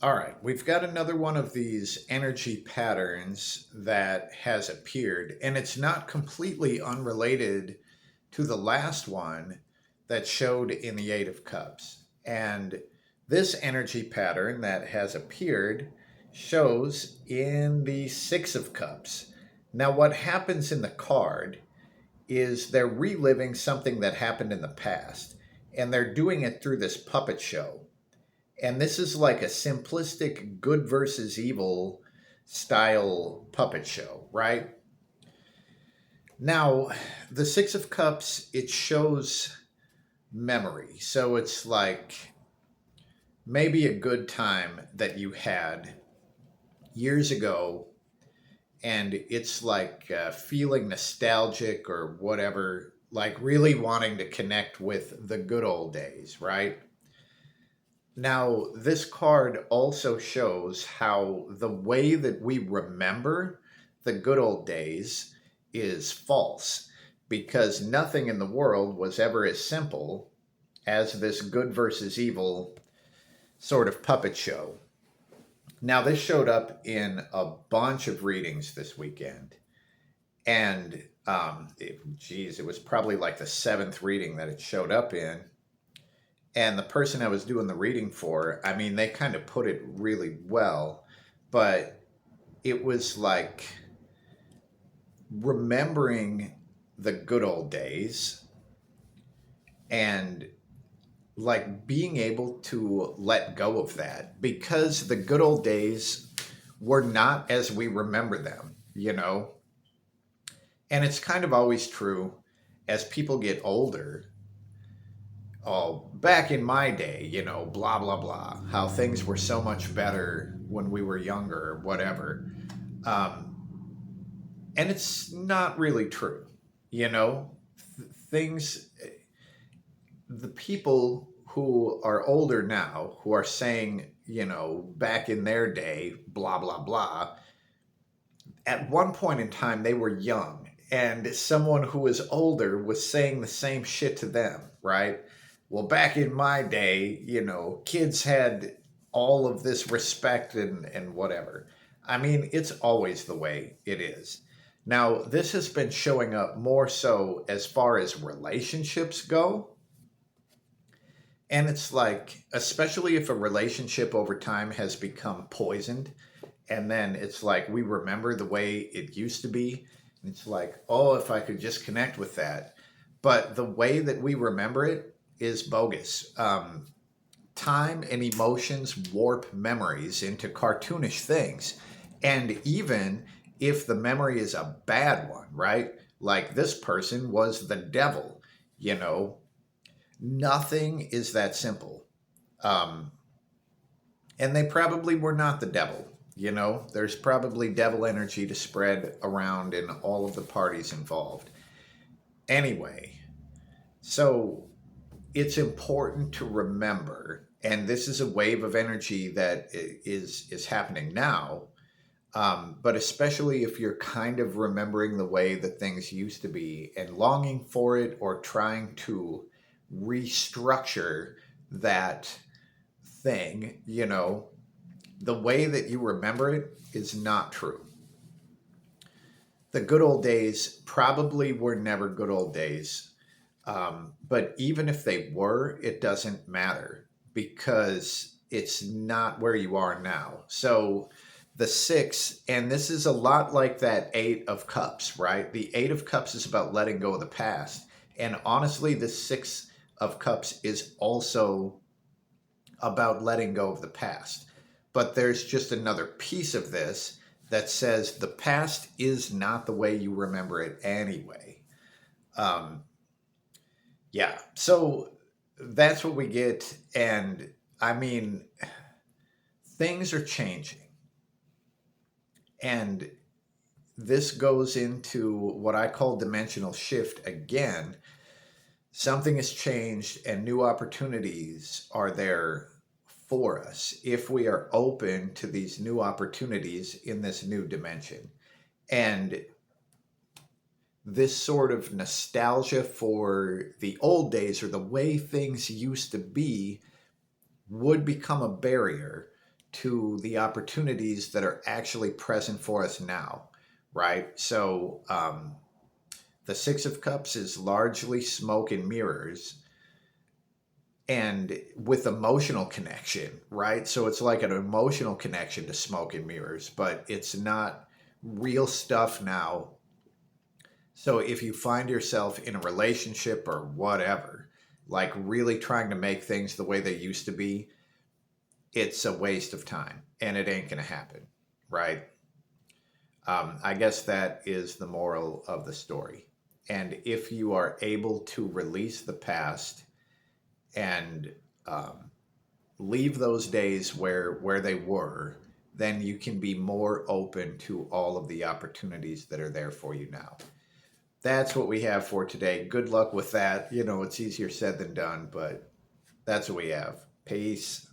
All right, we've got another one of these energy patterns that has appeared, and it's not completely unrelated to the last one that showed in the Eight of Cups. And this energy pattern that has appeared shows in the Six of Cups. Now, what happens in the card is they're reliving something that happened in the past, and they're doing it through this puppet show. And this is like a simplistic good versus evil style puppet show, right? Now, the Six of Cups, it shows memory. So it's like maybe a good time that you had years ago, and it's like feeling nostalgic or whatever, like really wanting to connect with the good old days, right? Now, this card also shows how the way that we remember the good old days is false because nothing in the world was ever as simple as this good versus evil sort of puppet show. Now, this showed up in a bunch of readings this weekend. And, it was probably like the seventh reading that it showed up in. And the person I was doing the reading for, I mean, they kind of put it really well, but it was like remembering the good old days and like being able to let go of that because the good old days were not as we remember them, you know? And it's kind of always true as people get older. Oh, back in my day, blah, blah, blah, how things were so much better when we were younger, or whatever. Um, and it's not really true, you know? Things, the people who are older now, who are saying, back in their day, blah, blah, blah, at one point in time, they were young, and someone who was older was saying the same shit to them, right? Well, back in my day, kids had all of this respect and whatever. I mean, it's always the way it is. Now, this has been showing up more so as far as relationships go. And it's like, especially if a relationship over time has become poisoned, and then it's like we remember the way it used to be. And it's like, oh, if I could just connect with that. But the way that we remember it is bogus. Time and emotions warp memories into cartoonish things. And even if the memory is a bad one, right? Like this person was the devil, you know, nothing is that simple. Um, and they probably were not the devil. There's probably devil energy to spread around in all of the parties involved. Anyway, so it's important to remember, and this is a wave of energy that is happening now. But especially if you're kind of remembering the way that things used to be and longing for it or trying to restructure that thing, the way that you remember it is not true. The good old days probably were never good old days. But even if they were, it doesn't matter because it's not where you are now. So the six, and this is a lot like that Eight of Cups, right? The Eight of Cups is about letting go of the past. And honestly, the Six of Cups is also about letting go of the past. But there's just another piece of this that says the past is not the way you remember it anyway. Um, yeah, so that's what we get. And I mean, things are changing. And this goes into what I call dimensional shift again. Something has changed, and new opportunities are there for us if we are open to these new opportunities in this new dimension. And this sort of nostalgia for the old days or the way things used to be would become a barrier to the opportunities that are actually present for us now, right? So the Six of Cups is largely smoke and mirrors and with emotional connection, right? So it's like an emotional connection to smoke and mirrors, but it's not real stuff now. So if you find yourself in a relationship or whatever, like really trying to make things the way they used to be, it's a waste of time and it ain't going to happen, right? I guess that is the moral of the story. And if you are able to release the past and um, leave those days where they were, then you can be more open to all of the opportunities that are there for you now. That's what we have for today. Good luck with that. You know, it's easier said than done, but that's what we have. Peace.